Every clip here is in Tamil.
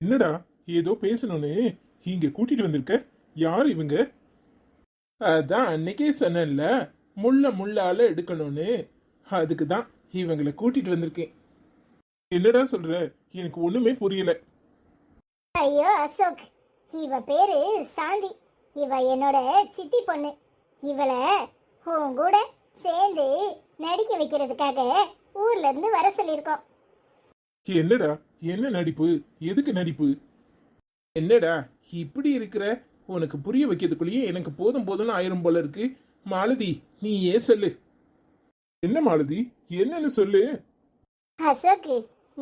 என்னடா ஏதோ பேசணும்னு இங்க கூட்டிட்டு வந்திருக்க? யார் இவங்க? அதான் அன்னைக்கே சொன்னேன்ல, முள்ள முள்ளால எடுக்கணும்னு. அதுக்கு தான் இவங்களை கூட்டிட்டு வந்திருக்கேன். என்னடா சொல்ற? எனக்கு ஒண்ணுமே புரியல. ஐயோ அசோக், இவ பேரு சாந்தி. இவ என்னோட சித்தி பொண்ணு. இவளை உன் கூட சேர்ந்து நடிக்க வைக்கிறதுக்காக ஊர்ல இருந்து வர சொல்லியிருக்கோம். என்னடா, என்ன நடிப்பு? எதுக்கு நடிப்பு? என்னடா இப்படி இருக்கிற? உனக்கு புரிய வைக்கிறதுக்குள்ளேயே எனக்கு போதும் போதும்னு ஆயிரம் போல இருக்கு. மாலதி, நீ ஏன் சொல்லு. என்ன மாலதி, என்னன்னு சொல்லு. அசோக்,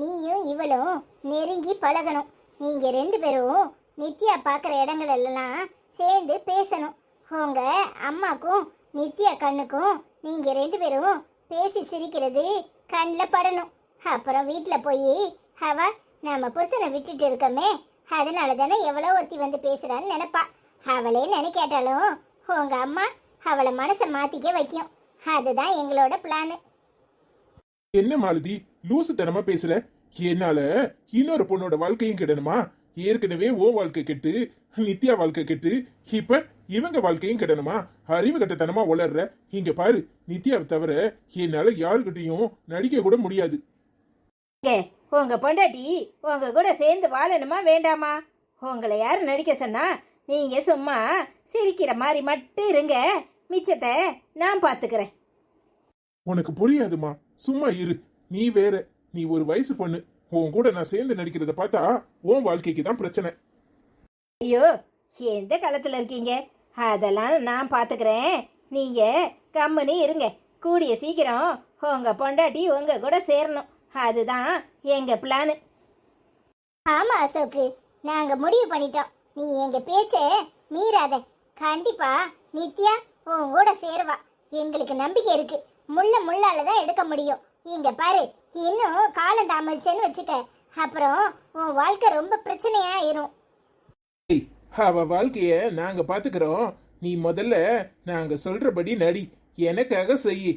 நீயும் இவளும் நெருங்கி பழகணும். நீங்க ரெண்டு பேரும் நித்யா பார்க்குற இடங்கள் எல்லாம் சேர்ந்து பேசணும். உங்க அம்மாக்கும் நித்யா கண்ணுக்கும் நீங்க ரெண்டு பேரும் பேசி சிரிக்கிறது கண்ணில் படணும். அப்புறம் வீட்டில் போய் அவ நம்ம புருஷனை விட்டுட்டு இருக்கோமே, அதனால தானே எவ்வளோ ஒருத்தி வந்து பேசுறான்னு நினைப்பா. அவளே நினைக்காட்டாலும் உங்க அம்மா அவளை மனசை மாத்திக்க வைக்கும். அதுதான் எங்களோட பிளானு. என்ன மாலதி, லூசுத்தனமா பேசுற? என்னால இன்னொரு பொண்ணோட வாழ்க்கையும் கெடணுமா? ஏற்கனவே ஓ வாழ்க்கை கெட்டு, நித்யா வாழ்க்கை கெட்டு, இப்ப இவங்க வாழ்க்கையும் கெடணுமா? அறிவு கட்டத்தனமா உளர்ற. இங்க பாரு, நித்யாவை தவிர என்னால யாருக்கிட்டையும் நடிக்க கூட முடியாது. உங்க பொண்டாட்டி உங்க கூட சேர்ந்து வாழணுமா வேண்டாமா? உங்களை யார் நடிக்க சொன்னா? நீங்க சும்மா சிரிக்கிற மாதிரி மட்டும் இருங்க, மிச்சத்தை நான் பாத்துக்கிறேன். உனக்கு புரியாதுமா, சும்மா இரு. நீ வேற, நீ ஒரு வயசு பொண்ணு. உன் கூட நான் சேர்ந்து நடிக்கிறத பார்த்தா உன் வாழ்க்கைக்கு தான் பிரச்சனை. ஐயோ, எந்த காலத்துல இருக்கீங்க? அதெல்லாம் நான் பாத்துக்கிறேன். நீங்க கம்முன்னு இருங்க. கூடிய சீக்கிரம் உங்க பொண்டாட்டி உங்க கூட சேரணும். அதுதான் எங்க பிளானு. ஆமா அசோக்கு, நாங்க முடிவு பண்ணிட்டோம். நீ எங்க பேச்ச மீறாத. கண்டிப்பா நித்யா உன் கூட சேருவா. எங்களுக்கு நம்பிக்கை இருக்கு. முள்ள முள்ளால தான் எடுக்க முடியும். இங்க பாரு, இன்னும் காலம் தாமதிச்சேன்னு வச்சுக்க, அப்புறம் உன் வாழ்க்கை ரொம்ப பிரச்சனையாயிரும். அவ வாழ்க்கைய நாங்க பாத்துக்கிறோம். நீ முதல்ல நாங்க சொல்றபடி நடி, எனக்காக செய்யி.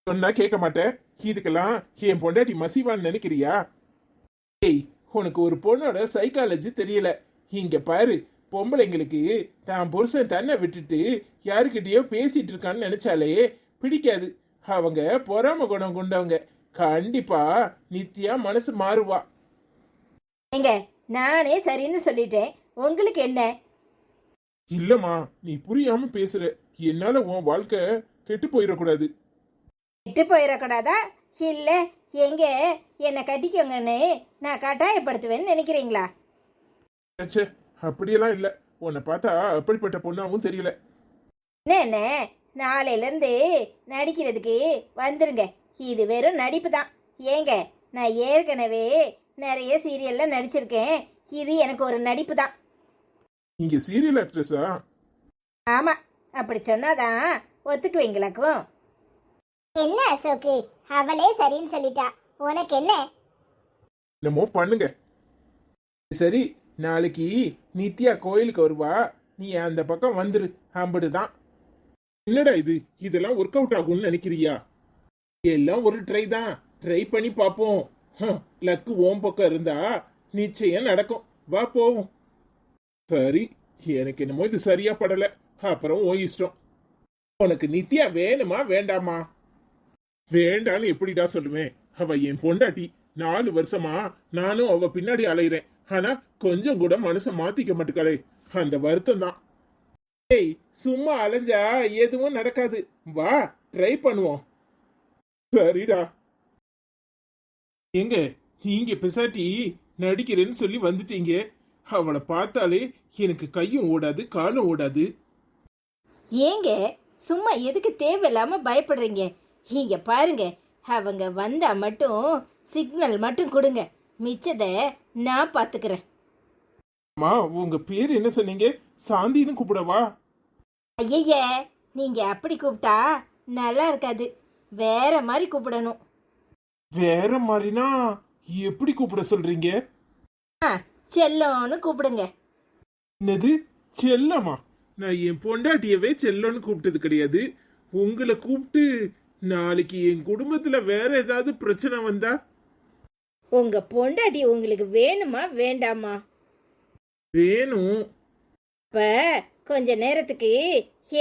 சொன்னா கேட்க மாட்டேன். இதுக்கெல்லாம் என் பொண்டாட்டி மசிவான்னு நினைக்கிறியா? ஏய், உனக்கு ஒரு பொண்ணோட சைக்காலஜி தெரியல. இங்க பாரு, பொம்பளைங்களுக்கு தான் புருஷன் தன்னை விட்டுட்டு யாருக்கிட்டயோ பேசிட்டு இருக்கான்னு நினைச்சாலே பிடிக்காது. அவங்க பொறாம குணம் கொண்டவங்க. கண்டிப்பா நித்யா மனசு மாறுவா. எங்க நானே சரின்னு சொல்லிட்டேன், உங்களுக்கு என்ன? இல்லம்மா, நீ புரியாம பேசுற. என்னால உன் வாழ்க்கை கெட்டு போயிடக்கூடாது. விட்டு போயிடக்கூடாதா? இல்ல எங்க என்னை கட்டிக்கோங்கன்னு நான் கட்டாயப்படுத்துவேன்னு நினைக்கிறீங்களா? ச்சே, அப்படியெல்லாம் இல்ல. உன்னை பார்த்தா அப்படிப்பட்ட பொண்ணாவும் தெரியல. என்ன, நாளையிலேருந்து நடிக்கிறதுக்கு வந்துருங்க. இது வெறும் நடிப்பு தான். ஏங்க, நான் ஏற்கனவே நிறைய சீரியல்ல நடிச்சிருக்கேன். இது எனக்கு ஒரு நடிப்பு தான். நீங்க சீரியல் ஆக்ட்ரஸா? ஆமா, அப்படி சொன்னாதான் ஒத்துக்குவீங்களாக்கும். என்ன அசோக்கு, அவளே சரின்னு சொல்லிட்டா, உனக்கு என்ன? என்னமோ பண்ணுங்க. சரி, நாளைக்கு நித்யா கோயிலுக்கு வருவா. நீ அந்த பக்கம் வந்துரு. அம்படுதான். என்னடா இது, இதெல்லாம் ஒர்க் அவுட் ஆகும்னு நினைக்கிறியா? எல்லாம் ஒரு ட்ரை தான். ட்ரை பண்ணி பார்ப்போம். லக்கு ஓம் பக்கம் இருந்தா நிச்சயம் நடக்கும். வா போவோம். சரி, எனக்கு என்னமோ இது சரியா படல. அப்புறம் ஓ இஷ்டம். உனக்கு நித்யா வேணுமா வேண்டாமா? வேண்டான்னு எப்படிடா சொல்லுவேன்? அவ என் பொண்டாட்டி. 4 வருஷமா நானும் அவ பின்னாடி அலையிறேன். ஆனா கொஞ்சம் கூட மனசை மாத்திக்க மாட்டுக்காளே, அந்த வருத்தம் தான். ஏய், சும்மா அலைஞ்சா எதுவும் நடக்காது. வா, ட்ரை பண்ணுவோம். சரிடா. எங்க இங்க பிசாட்டி நடிக்கிறேன்னு சொல்லி வந்துட்டீங்க. அவளை பார்த்தாலே எனக்கு கையும் ஓடாது காலும் ஓடாது. ஏங்க சும்மா எதுக்கு தேவையில்லாம பயப்படுறீங்க? இங்க பாருங்க, அவங்க வந்தா மட்டும் சிக்னல் மட்டும் கொடுங்க, மிச்சத்தை நான் பாத்துக்கிறேன். அம்மா, உங்க பேர் என்ன சொன்னீங்க? சாந்தின்னு கூப்பிடவா? ஐய, நீங்க அப்படி கூப்பிட்டா நல்லா இருக்காது. வேற மாதிரி கூப்பிடணும். வேற மாதிரினா எப்படி கூப்பிட சொல்றீங்க? செல்லோன்னு கூப்பிடுங்க. என்னது செல்லமா? நான் என் பொண்டாட்டியவே செல்லோன்னு கூப்பிட்டது கிடையாது. உங்களை கூப்பிட்டு நாளைக்கு என் குடும்பத்துல வேற ஏதாவது பிரச்சனை வந்தா? உங்க பொண்டாட்டி உங்களுக்கு வேணுமா வேண்டாமா? வேணும். இப்ப கொஞ்ச நேரத்துக்கு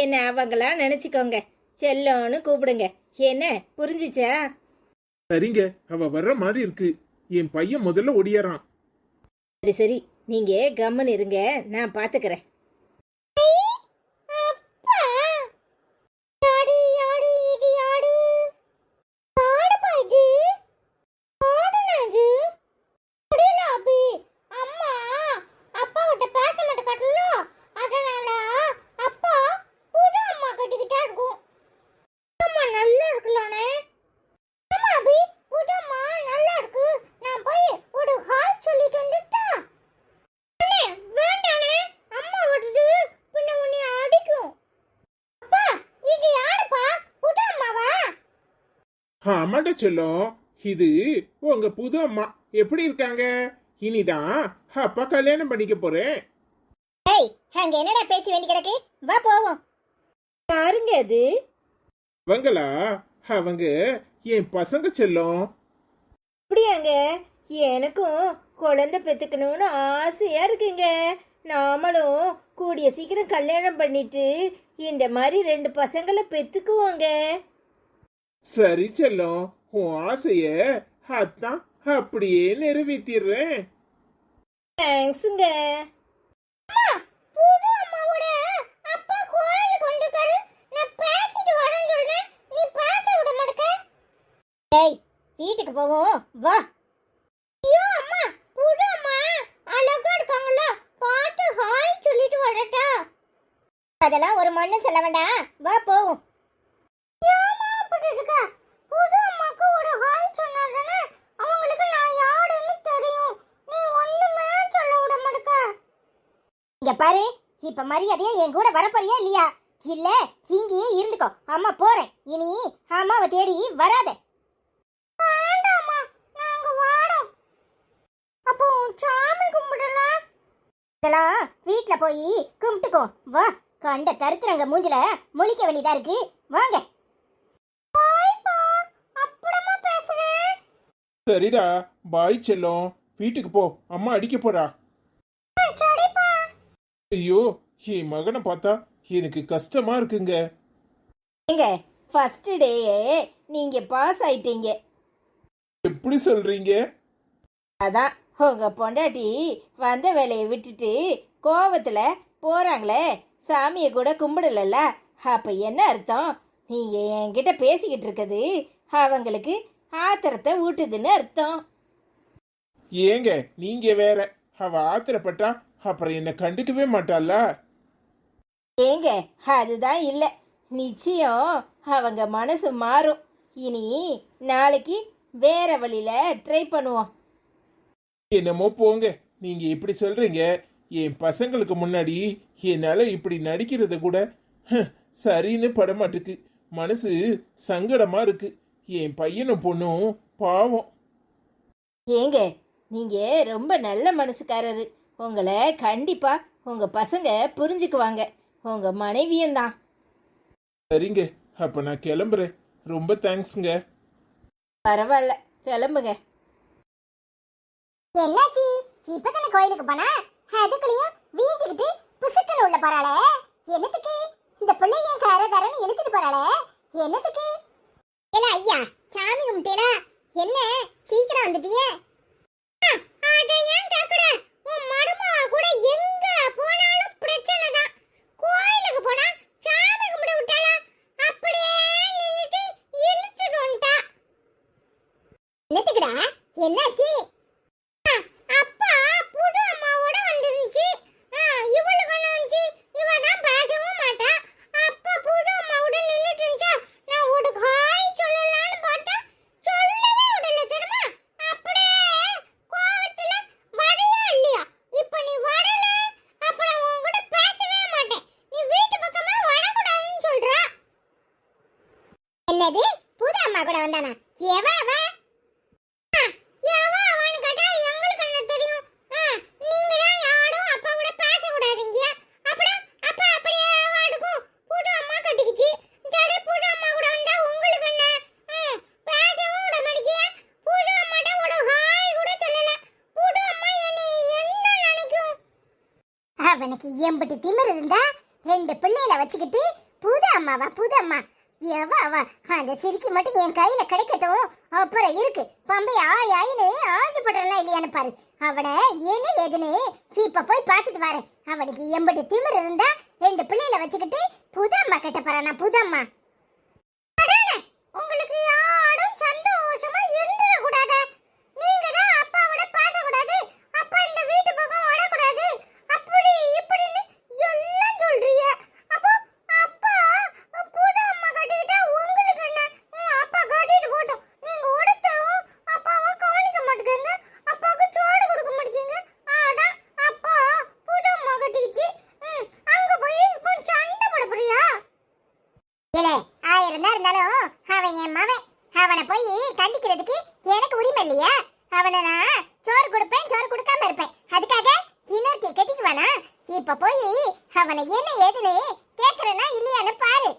என்ன அவங்களா நினைச்சுக்கோங்க, செல்லோன்னு கூப்பிடுங்க. என்ன புரிஞ்சுச்சா? சரிங்க, அவ வர்ற மாதிரி இருக்கு. என் பையன் முதல்ல ஒடியறான். சரி சரி, நீங்க கம்முன்னு இருங்க, நான் பாத்துக்கிறேன். அப்பா யாரு யாரு இது யாரு பாடுப்பா இது பாடுனது முடியல அபி அம்மா அப்பா கிட்ட பேச மாட்டேங்கல அதனால அப்பா புது அம்மா கட்டிக்கிட்டா இருக்கும் அம்மா நல்லா இருக்கலானே அம்மா அபி புது அம்மா நல்லா இருக்கு நான் போய் ஒரு ஹாய் சொல்லிட்டு வந்துட்டா அண்ணே வேண்டானே அம்மா வருது பின்ன உன்னை அடிக்கும் அப்பா இது யாருப்பா புது அம்மாவா ஆமாடா செல்லம், இது உங்க புது அம்மா. எப்படி இருக்காங்க? இனிதான் அப்பா கல்யாணம் பண்ணிக்க போறேன். ஏய் அங்க என்னடா பேச்சு வேண்டி கிடக்கு வா போவோம் யாருங்க அது? அவங்களா? அவங்க என் பசங்க செல்லம். அப்படியாங்க? எனக்கும் குழந்தை பெத்துக்கணும்னு ஆசையா இருக்குங்க. நாமளும் கூடிய சீக்கிரம் கல்யாணம் பண்ணிட்டு இந்த மாதிரி 2 பசங்களை பெத்துக்குவோங்க. சரி செல்லம், உன் ஆசைய அதான் அப்படியே நிறைவேற்றிடுறேன். தேங்க்ஸுங்க. புது அம்மாவோட அப்பா கோயிலுக்கு வந்திருக்காரு நான் பேசிட்டு வரேன்னு சொல்றேன் நீ பேச விட மாட்டேக்க ஏய் வீட்டுக்கு போவோம் வா ஐயோ அம்மா புது அம்மா அழகா இருக்காங்கல்ல பார்த்து ஹாய் சொல்லிட்டு வரட்டா அதெல்லாம் ஒரு மண்ணு சொல்ல வேண்டாம் வா போவோம் ஏமா அப்படி இருக்க புது அம்மாக்கு ஒரு ஹாய் சொன்னாதானே அவங்களுக்கு நான் யாருன்னு தெரியும் நீ ஒண்ணுமே சொல்ல விட மாட்டேக்க இங்க பாரு இப்ப மரியாதையா என் கூட வரப்போறியா இல்லையா இல்ல இங்கேயே இருந்துக்கோ அம்மா போறேன் இனி அம்மாவை தேடி வராத வேண்டாம்மா நாங்க வாரோம் அப்போ சாமி கும்பிடலாம் இதெல்லாம் வீட்ல போய் கும்பிட்டுக்கோ வா கண்ட தருத்திரங்க மூஞ்சில முழிக்க வேண்டியதா இருக்கு வாங்க அப்புறமா பேசுறேன் சரிடா, பாய் செல்லம். வீட்டுக்கு போ, அம்மா அடிக்க போறா. சரிப்பா ஐயோ, என் மகனை பார்த்தா எனக்கு கஷ்டமா இருக்குங்க. ஏங்க ஃபர்ஸ்ட் டேயே நீங்க பாஸ் ஆயிட்டீங்க. எப்படி சொல்றீங்க? அதான் உங்க பொண்டாட்டி வந்த வேலையை விட்டுட்டு கோவத்துல போறாங்களே, சாமியை கூட கும்பிடலல்ல, அப்ப என்ன அர்த்தம்? நீங்க என்கிட்ட பேசிக்கிட்டு இருக்குது அவங்களுக்கு ஆத்திரத்தை ஊட்டுதுன்னு அர்த்தம். ஏங்க நீங்க வேற. அவ ஆத்திரப்பட்டா அப்புறம் என்ன கண்டுக்கவே மாட்டாள. ஏங்க அதுதான் இல்லை, நிச்சயம் அவங்க மனசு மாறும். இனி நாளைக்கு வேற வழியில ட்ரை பண்ணுவோம். என்னமோ போங்க, நீங்க இப்படி சொல்றீங்க. என் பசங்களுக்கு முன்னாடி என்னால இப்படி நடிக்கிறது கூட சரின்னு படமாட்டுக்கு. மனசு சங்கடமா இருக்கு. என் பையனும் பொண்ணும் பாவம். ஏங்க நீங்க ரொம்ப நல்ல மனசுக்காரரு. உங்களை கண்டிப்பா உங்க பசங்க புரிஞ்சுக்குவாங்க, உங்க மனைவியும் தான். சரிங்க, அப்ப நான் கிளம்புறேன். ரொம்ப தேங்க்ஸ்ங்க. பரவாயில்ல, கிளம்புங்க. என்னாச்சு இப்பதானே கோயிலுக்கு போனா அதுக்குள்ளயும் வீஞ்சிக்கிட்டு புசுக்கல் உள்ள போறாளே என்னத்துக்கு இந்த பிள்ளை ஏன் கரகரன்னு இழுத்துட்டு போறாளே என்னத்துக்கு இல்ல ஐயா சாமி கும்பிட்டேல என்ன சீக்கிரம் வந்துட்டியே அட ஏன் கேக்குற உன் மருமக கூட எங்க போனாலும் பிரச்சனை தான் கோயிலுக்கு போனா சாமி கும்பிட விட்டாளா அப்படியே நின்னுட்டு இழுத்துட்டு வந்துட்டா என்னத்துக்குடா என்னாச்சு அப்பா புது அம்மாவோட வந்துருந்துச்சு இவளுக்கு வந்துச்சு இவ தான் பேசவும் மாட்டா அப்பா புது அம்மாவோட நின்னுட்டு இருந்துச்சா நான் ஒரு ஹாய் சொல்லலாம்னு பார்த்தா சொல்லவே விடல தெரியுமா அப்படியே கோவத்துல வரையா இல்லையா இப்ப நீ வரல அப்புறம் உன் கூட பேசவே மாட்டேன் நீ வீட்டு பக்கமா வரக்கூடாதுன்னு சொல்ற என்னது புது அம்மா கூட வந்தானா எவ அவ கூட அவனுக்கு எம்பிட்டு திமிரு இருந்தா 2 பிள்ளைகளை வச்சுக்கிட்டு புது அம்மாவா புது அம்மா எவ அவ அந்த சிரிக்கி மட்டும் என் கையில கிடைக்கட்டும் அப்புறம் இருக்கு பம்பை ஆயின்னு ஆஞ்சு படுறா இல்லையான்னு பாரு அவனை என்ன ஏதுன்னு இப்ப போய் பார்த்துட்டு வரேன் அவனுக்கு எம்பிட்டு திமிரு இருந்தா 2 பிள்ளைகளை வச்சுக்கிட்டு புது அம்மா கிட்ட போறானா புது அம்மா உங்களுக்கு யாரும் சந்தோஷமா இருந்துட கூடாது நீங்க தான் அப்பாவோட பேசக்கூடாது அப்பா இந்த வீட்டு பக்கம் வரக்கூடாது அப்படி இப்படின்னு எல்லாம் சொல்றீங்க அப்போ அப்பா புது அம்மா கட்டிக்கிட்டா உங்களுக்கு என்ன அப்பா கட்டிட்டு போட்டோம் நீங்க உடுத்தரும் அப்பாவை கவனிக்க மாட்டேங்க அப்பாவுக்கு சோறு கொடுக்க மாட்டேங்க ஆனா அப்பா புது அம்மா கட்டிக்கிச்சு அங்க போய் இப்போ சண்டை போட போறியா ஏலே 1000 தான் இருந்தாலும் அவன் என் மவன் அவனை போய் கண்டிக்கிறதுக்கு எனக்கு உரிமை இல்லையா அவனை நான் சோறு கொடுப்பேன் சோறு கொடுக்காம இருப்பேன் அதுக்காக இன்னொருத்தி கட்டிக்குவானா இப்ப போய் அவனை என்ன ஏதுன்னு கேக்குறேனா இல்லையான்னு பாரு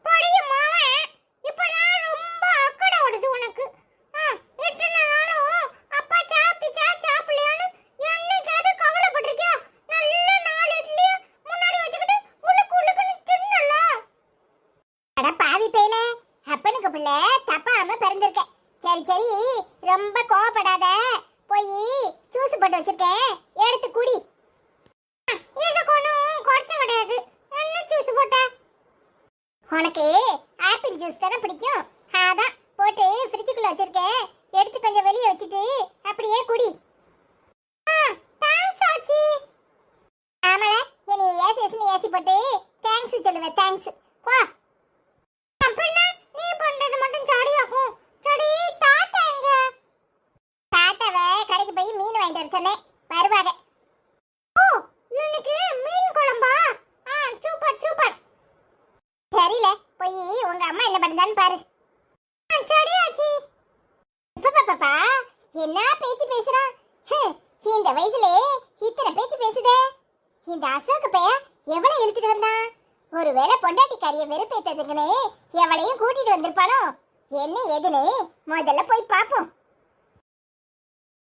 படியும் மாவன் இப்ப நான் ரொம்ப அக்கறை ஓடுது உனக்கு இத்தனை நாளும் அப்பா சாப்பிடலையான்னு என்னைக்காவது கவலைப்பட்டிருக்கியா நல்ல 4 இட்லியை முன்னாடி வச்சுக்கிட்டு உள்ளுக்குன்னு தின்னல அட பாவி பேல அப்பனுக்கு பிள்ளை தப்பாம பிறந்திருக்க சரி சரி ரொம்ப கோவப்படாத போய் ஜூஸ் போட்டு வச்சிருக்கேன் எடுத்து குடி இதுக்கு ஒன்றும் குறைச்ச கிடையாது என்ன ஜூஸ் போட்ட உனக்கு ஆப்பிள் ஜூஸ் தானே பிடிக்கும் அதான் போட்டு ஃப்ரிட்ஜுக்குள்ள வச்சிருக்கேன் எடுத்து கொஞ்சம் வெளியே வச்சுட்டு அப்படியே குடி தேங்க்ஸ் ஆச்சி ஆமால என்னை ஏசி போட்டு தேங்க்ஸ் சொல்லுவேன் தேங்க்ஸ் வா அப்படின்னா நீ பண்றது மட்டும் சாடியாக்கும் சரி தாத்தா எங்க தாத்தாவை கடைக்கு போய் மீன் வாங்கிட்டு வர சொன்னேன் வருவாங்க ஓ இன்னைக்கு மீன் குழம்பா சூப்பர் சூப்பர் சரில போய் உங்க அம்மா என்ன பண்ணுதான்னு பாரு சரியாச்சி பாப்பா என்ன பேச்சு பேசுறான் இந்த வயசுல இத்தனை பேச்சு பேசுதே இந்த அசோக் பைய எவ்வளவு இழுத்துட்டு வந்தான் ஒருவேளை பொண்டாட்டிக்காரிய வெறுப்பேத்ததுங்கன்னு எவளையும் கூட்டிட்டு வந்திருப்பானோ என்ன ஏதுன்னு முதல்ல போய் பாப்போம்